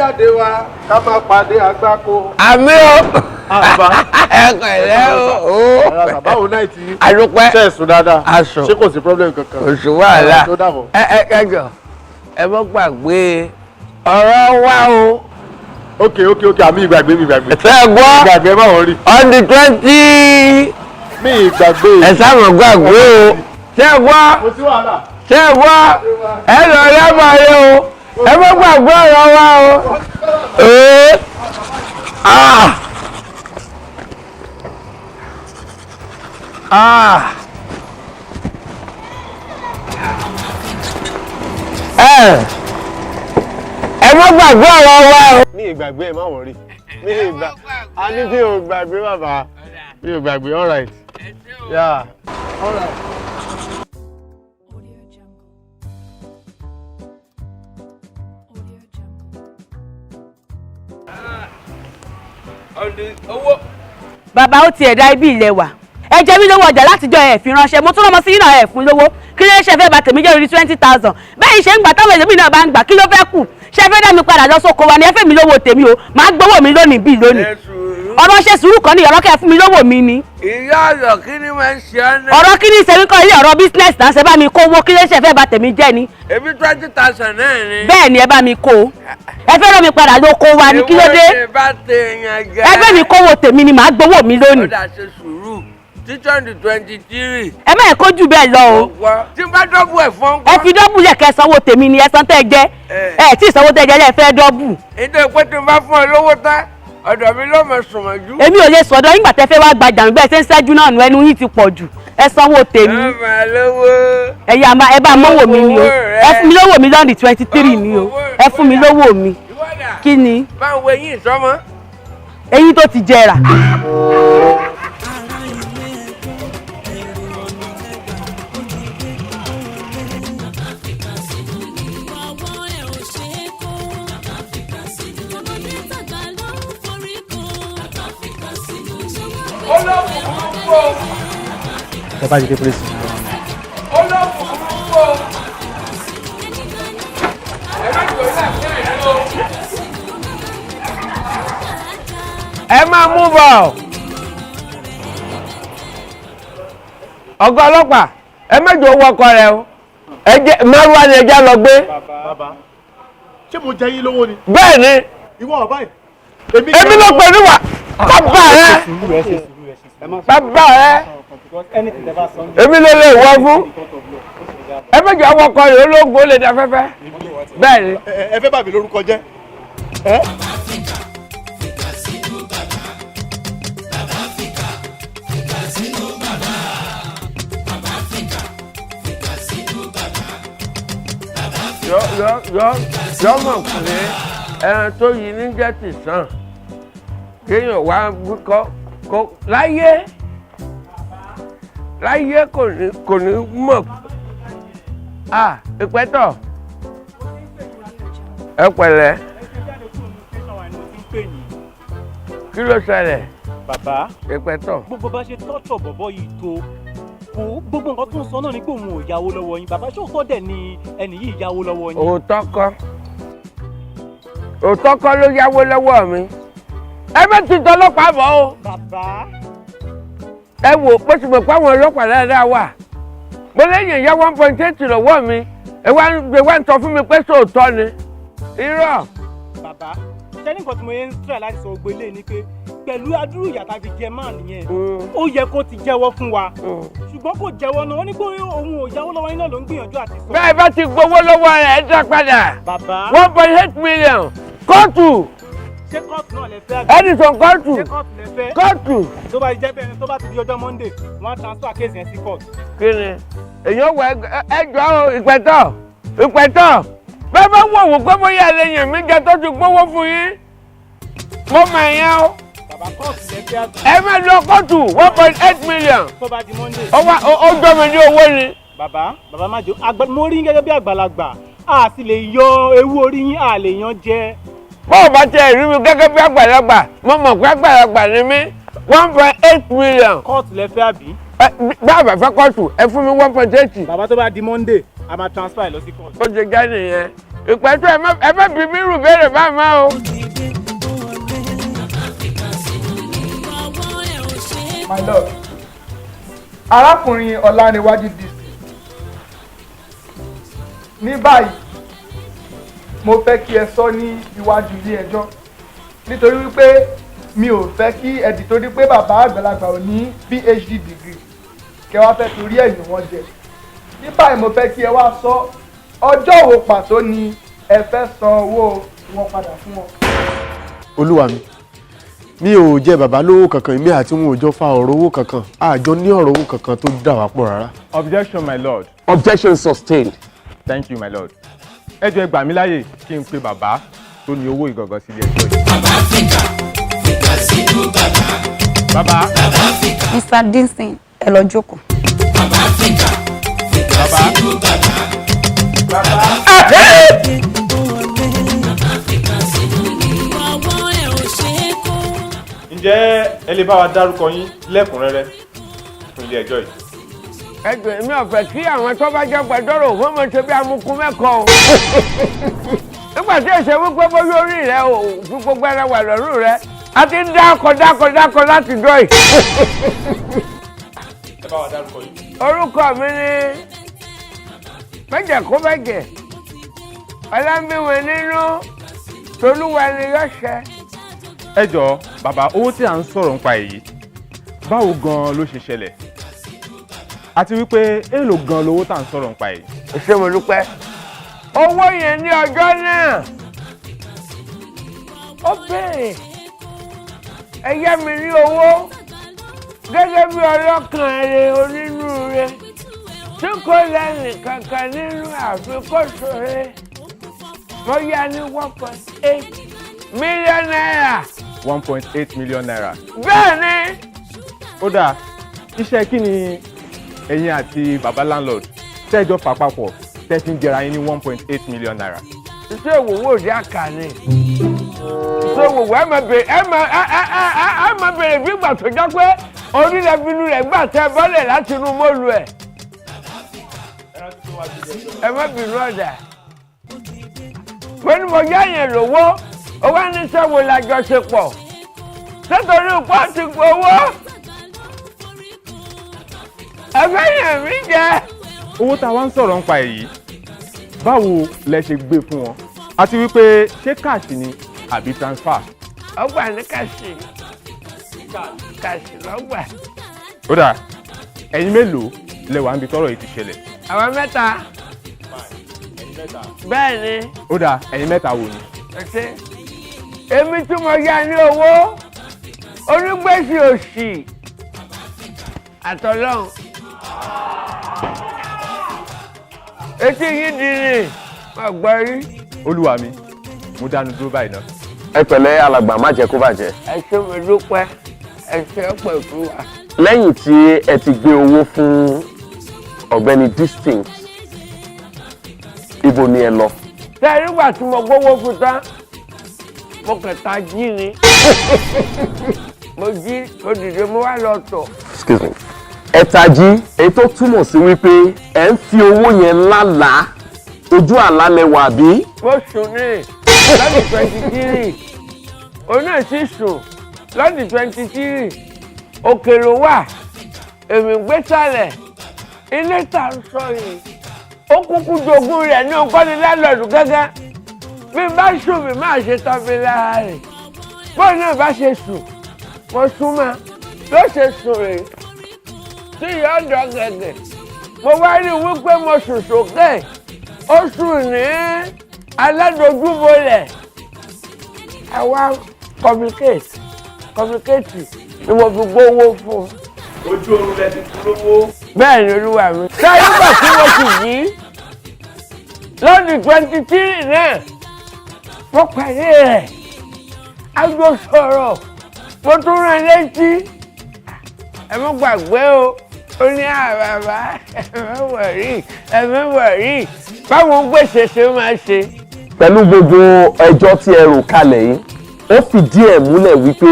jáde wa ká máa pàdé àgbákò. àmì o. àbá ẹ̀kọ́ ẹ̀lẹ́ o. báwo náà ti. àdúpẹ́. ṣe ẹ̀sùn dáadáa. aṣọ. ṣé kò sí problem kankan. kò sí wàhálà. tó dàbọ̀. ẹjọ ẹ mọ́ gbàgbé ọ̀rọ̀ wa o. ok àmì ìgbàgbé. ṣé ẹ gbọ́. ìgbàgbé má wọ́n rí. on the 20. mi ìgbàgbé. ẹ sábà gbàgbé o. ṣé ẹ gbọ́. kò sí wàhálà. ṣé ẹ gbọ́. ẹ lọ lẹ́mọ̀ yẹ o. ẹ mọ́ gbàgbé ọ̀rọ̀ wa o. ẹ mọ́ gbàgbé ọ̀rọ̀ wa o. mi ìgbàgbé ẹ má wọ́n rí. mi ìgbà a ní bí o gbàgbé bàbá. mi ò gbàgbé all right. yeah all right. bàbá ó tiẹ̀ dá ibi ilẹ̀ wà ẹ jẹ́ mi lówó ọjà látijọ́ ẹ̀ fi ránṣẹ́ mo tún rán ọmọ sí yín náà ẹ̀ fún lówó kí ló ṣe fẹ́ bá tèmi jẹ́ orí 20,000 bẹ́ẹ̀ ṣe ń gbà táwọn èèyàn náà bá ń gbà kí ló fẹ́ kù ṣe fẹ́ dá mi padà lọ sóko wa ni ẹ fẹ́ mi lówó tèmi o màá gbowó mi lónìí bíi lónìí ọ̀rọ̀ ṣe sùúrù kan ní ọ̀rọ̀ kẹ́ fún mi lówó mi ni. ìyá ọ̀rọ̀ kí ni máa ń ṣe ọ́ náà. ọ̀rọ̀ kí ni ìṣẹ́mi kan ilé ọ̀rọ̀ business náà ṣe bá mi kó owó kí ló ṣe fẹ́ bá tèmi jẹ́ ni. ebi 20,000 náà ni. bẹ́ẹ̀ ni ẹ bá mi kó ẹ fẹ́ rán mi padà lóko wa ni kí ló dé. ìwọ ṣe bá tèèyàn jẹ. ẹgbẹ́ mi kówó tèmi ni màá gbowó mi lónìí. ó dà ṣe sùúrù títọ́ ní 23. ẹ má yẹ kó jù bẹ́ẹ̀ lọ o. tí n bá dọ́bù ẹ̀ fún. ẹ fi dọ́bù lẹ̀ kẹ́ sanwó tèmi ni ẹ san tẹ́ jẹ́ ẹ tí ìsanwó tẹ́ jẹ́ lẹ́ fẹ́ dọ́bù. nítorí pé tí n bá fún ẹ lówó tán ọ̀dọ̀ mi ló mọ̀ sùnmọ̀jú. èmi ò lè sọ̀dọ̀ yín gbà tẹ́ fẹ́ wá gbajà nígbà ṣe ń ṣẹ́jú náà nù ẹnu yín ti pọ̀ jù ẹ sanwó tèmi. ẹ máa lówó. ẹ bá mọ́wọ́ mi ni o ẹ fún mi lówó mi lọ́ọ̀dì 23 ni o ẹ fún mi lówó mi. kí ni. báwo eyín ìsọmọ. eyín tó ti jẹrà. ẹ bá jẹ́ pé ẹ máa mú bọ̀ ọ̀gá ọlọ́pàá ẹ mẹ́jọ owó ọkọ rẹ o ẹ jẹ́ mẹ́rùwá ni ẹja lọ gbé. bàbá ṣé mo jẹ yín lówó ni. bẹ́ẹ̀ ni. ìwọ ọ̀bá yìí. èmi ló pè níwà bàbá rẹ bàbá rẹ èmi ló lè wọ fún ẹ mẹ́jọ owó ọkọ rẹ ológun ó lè dá fẹ́fẹ́ bẹ́ẹ̀ ni. ẹ fẹ́ bà mí lórúkọ jẹ́. yọ mọ̀ pé ẹran tó yí ní jẹ́ ti sàn kéèyàn wá kọ́ láyé kò ní mọ̀ ìpẹ́tọ̀ ẹ pẹ̀lẹ́ kí ló ṣẹlẹ̀ bàbá ìpẹ́tọ̀. gbogbo bá ṣe tọ́jọ̀ bọ̀bọ̀ yìí tó kò gbogbo nǹkan tó ń sọ náà ni pé òun ò yáwó lọ́wọ́ yín bàbá ṣé òótọ́ dẹ̀ ni ẹnì yìí yáwó lọ́wọ́ yín. òótọ́ kọ́ ló yáwó lọ́wọ́ mi ẹ bẹ́ẹ̀ ti tọ́lọ́pàá bọ̀ o. bàbá. ẹ wò pé ṣùgbọ́n pé àwọn ọlọ́pàá dáadáa wà mo lẹ́yìn ìyá 1.8 lọ́wọ́ mi ẹ wá ń sọ fún mi pé sóòótọ́ ni irọ́. bàbá ṣé ní nǹkan tí mo yẹn ń tẹ̀ láti sọ gbélé ni pé pẹ̀lú adúrú ìyà tàbí jẹ máà nìyẹn ó yẹ kó ti jẹ́wọ́ fún wa ṣùgbọ́n kò jẹ́wọ́ náà wọ́n ní pé òun ò yáwó lọ́wọ́ iná ló ń gbìyànjú àti sọ. bẹ́ẹ̀ bá ti gbowó lọ́wọ́ rẹ̀ ẹ dá padà. bàbá 1.8 million kóòtù. ṣé kóòtù náà lè fẹ́. Edison kóòtù. ṣé kóòtù lè fẹ́. kóòtù. tó bá jẹ́ bẹ́ẹ̀ tó bá ti di ọjọ́ Monday wọ́n á transfer case yẹn sí kóòtù. kí ni èèyàn wọ ẹjọ́ ìpẹ̀tọ̀ bẹ́ẹ̀ bá wọ̀ wò pé bóyá ẹlẹ́yìn mi jẹ tó ti gbówó fún yín mo mọ̀ ẹ̀yẹn o. ẹ máa lọ kóòtù 1.8 million. tó bá di Monday. ó jọ mi ní owó ni. bàbá má jò mo rí gẹ́gẹ́ bí àgbàlagbà a sì lè yọ ewu orí yín a lè yan jẹ. bọ́ọ̀ bá tẹ rí mi gẹ́gẹ́ bí àgbàlagbà mo mọ̀ pé àgbàlagbà ni mí 1.8 million. kóòtù lẹ fẹ́ àbí. bàbá fẹ́ kóòtù ẹ fún mi 1.8. bàbá tó bá di Monday a máa transfer ẹ lọ sí kóòtù. ó ti jẹ́ nìyẹn ìpẹ́tù ẹ má bí mi rù béèrè bá má o. My lord, arákùnrin Ọláníwájú district ní báyìí mo fẹ́ kí ẹ sọ ní iwájú ilé ẹjọ́ nítorí wípé mi ò fẹ́ kí ẹ̀dì tó di pé bàbá àgbàlagbà ò ní PhD degree kẹ wá fẹ́ torí ẹ̀yìn wọn jẹ ní báyìí mo fẹ́ kí ẹ wá sọ ọjọ́ wo pàtó ni ẹ fẹ́ san owó wọn padà fún wọn. olúwa mi ò jẹ bàbá lówó kankan èmi àti wọn ò jọ fa ọ̀rọ̀ owó kankan àjọ ní ọ̀rọ̀ owó kankan tó dà wá pọ̀ rárá. Objection, my lord. Objection sustained. Thank you, my lord. Ẹ jọ̀ọ́ ẹ gbà mí láyè kí n pe bàbá tó ní owó ìgangan sílé ẹjọ́ yìí. Bàbá Fikasinu bàbá. Bàbá. Mr. Dinson, ẹ lọ jókòó. Bàbá Fikasinu bàbá. Bàbá. Ǹjẹ́ ẹ lè bá wa dárúkọ yín lẹ́kùnrẹ́rẹ́ fún ilé ẹjọ́ yìí? ẹ jọ̀ọ́ èmi ò fẹ́ kí àwọn tó bá jẹ́ gbẹdọrọ fún mi ṣe bí amukun mẹkọọ nígbà tí èsè wípé bóyá orí rẹ ò fi gbogbo ẹrẹ wà lọ́rùn rẹ a ti ń dákọ láti dọ́ yìí. Ẹ bá wa dárúkọ yín. orúkọ mi ni mẹjẹkúmẹjẹ ọlámbíwẹ nínú tolúwa ni yọṣẹ. Ẹ jọ̀ọ́ bàbá, owó tí à ń sọ̀rọ̀ nípa èyí báwo gan-an ló ṣe ṣẹlẹ̀ àti wípé èèlò gan-an lówó tá à ń sọ̀rọ̀ nípa èyí. ṣé mo dúpẹ́ owó yẹn ní ọjọ́ náà ó béèrè ẹ yá mi ní owó gẹ́gẹ́ bí ọlọ́kàn rẹ onínúure tí kò lẹ́nì kankan nínú àfikọ́sọ rẹ mo yá ní 1.8 million naira. 1.8 million naira. bẹ́ẹ̀ ni. Ó dáa, iṣẹ́ kí ni ẹ̀yin àti bàbá landlord tẹ́jọ́ fà papọ̀ tẹ́ fi ń jẹra yín ní 1.8 million naira? iṣẹ́ ìwòwò òde àkàní iṣẹ́ ìwòwò ẹ máa bèrè bí ìgbà tó jẹ́ pé orílẹ̀ bínú rẹ̀ gbà tẹ́ bọ́lẹ̀ láti inú mọ́lù ẹ̀. ẹ má bínú ọ̀dà pé ní mo yá yẹn lówó owó níṣẹ́ wo lájọṣepọ̀ nítorí pọ́ ti gbowó ẹgbẹ́ yẹn mi jẹ́. Owó tá a wá ń sọ̀rọ̀ nípa èyí báwo lẹ ṣe gbé fún wọn àti wípé ṣé káàṣì ni àbí transfer? ọgbà ní kàṣì lọ́gbà. Ó dáa, ẹ̀yin mélòó lẹ wà níbi tọ́rọ̀ yìí ti ṣẹlẹ̀? àwọn mẹ́ta. bẹ́ẹ̀ ni. Ó dáa, ẹ̀yin mẹ́ta wo ni? ṣe èmi tí mo yá ní owó onígbèsè òṣì àtọlọ́hún etí yìí di ni má gbọ́ rí. Olúwa mi, mo dánu dúró báyìí náà. ẹ pẹ̀lẹ́ alàgbà má jẹ́ kó bàjẹ́. ẹ ṣé mo dúpẹ́ ẹ ṣé pẹ̀ fún wa. lẹ́yìn tí ẹ ti gbé owó fún ọ̀gbẹ́ni distinct ibo ni ẹ lọ. tẹ́ nígbà tí mo gbówó fún tán mo kẹta jí ni mo jí mo dìde mo wá lọ tọ̀. excuse me. ẹ tají èyí tó túmọ̀ sí wípé ẹ ń fi owó yẹn lálàá ojú àlá lẹwà bí. mo sùn ní lọ́dún 23 òun náà sì sùn lọ́dún 23 òkèlò wà èmi gbé sálẹ̀ ilé tà ń sọ yìí ó kúkú jogún rẹ̀ ní ọgọ́ni lálọ́ọ̀dù gángan bí n bá sùn mi máa ṣe tán mi lára rẹ̀ bóun náà bá ṣe sùn mo sún mọ́ ló ṣe sùn rèé tí ìyá ọ̀dọ́ gẹ̀gẹ̀ mo wá rí wípé mo sùn sókè ó sùn ní aládojúbolẹ̀ àwa communicate ni mo fi gbówó fún un. Ojú oorun lẹ ti kú lówó. bẹ́ẹ̀ ni olúwa mi. sáyé gbà tí mo sì jí lọ́dún 23 náà mo pàdé rẹ̀ a jọ sọ̀rọ̀ mo tún rán létí ẹ má gbàgbé o ó ní àbàbà ẹ má wọ̀rí báwọn gbèsè ṣe máa ṣe pẹ̀lú gbogbo ẹjọ́ tí ẹ rò kalẹ̀ yìí ó fìdí ẹ̀ múlẹ̀ wípé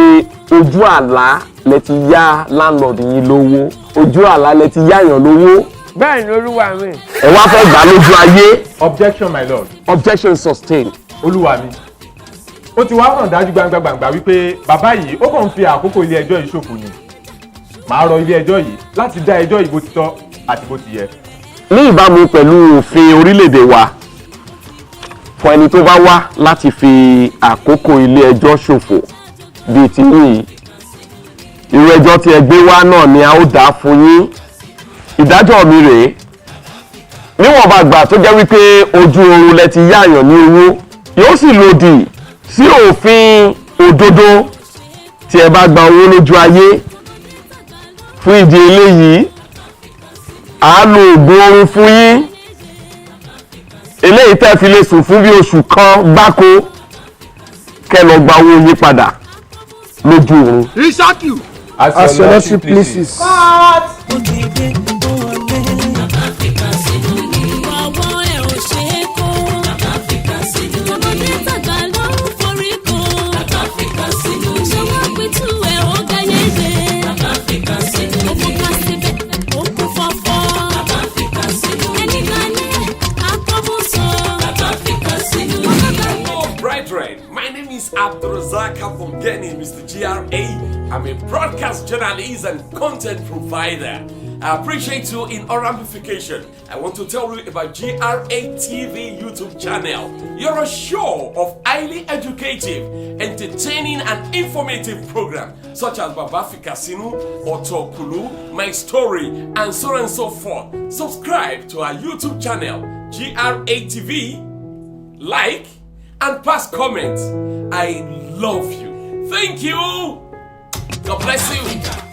ojú àlá lẹ ti yá landlord yín lówó ojú àlá lẹ ti yáyàn lówó. bẹ́ẹ̀ ni olúwa mi. ẹ wá fẹ́ gbà lójú ayé. Objection, my lord. Objection sustained. Olúwa mi. Ó ti wá hàn dájú gbangba wípé bàbá yìí ó kàn ń fi àkókò ilé ẹjọ́ yìí ṣòfò ni. Màá rọ ilé ẹjọ́ yìí láti dá ẹjọ́ yìí bó ti tọ́ àti bó ti yẹ. Ní ìbámu pẹ̀lú òfin orílẹ̀-èdè wa fún ẹni tó bá wá láti fi àkókò ilé ẹjọ́ ṣòfò bíi ti yìí irú ẹjọ́ tí ẹ gbé wá náà ni a ó dá fún yín. Ìdájọ́ mi rèé níwọ̀nba gbà tó jẹ́ wípé ojú oorun lẹ ti yáàyàn ní owó yóò sì lòdì sí òfin òdodo tí ẹ bá gba owó lójú ayé. Fún ìdí eléyìí a lo oògùn oorun fún yín eléyìí tẹ́ fi lè sùn fún bí oṣù kan gbáko kẹ́ lọ gba owó yín padà lójú oorun. As your lordship pleases. Mr. GRA. I'm a broadcast journalist and content provider. I appreciate you in our amplification. I want to tell you about GRA TV YouTube channel. You're a show of highly educative, entertaining and informative programs such as Baba Fikasinu, Otokulu, My Story, and so on and so forth. Subscribe to our YouTube channel, GRA TV, like and pass comments. I love you. Thank you. God bless you.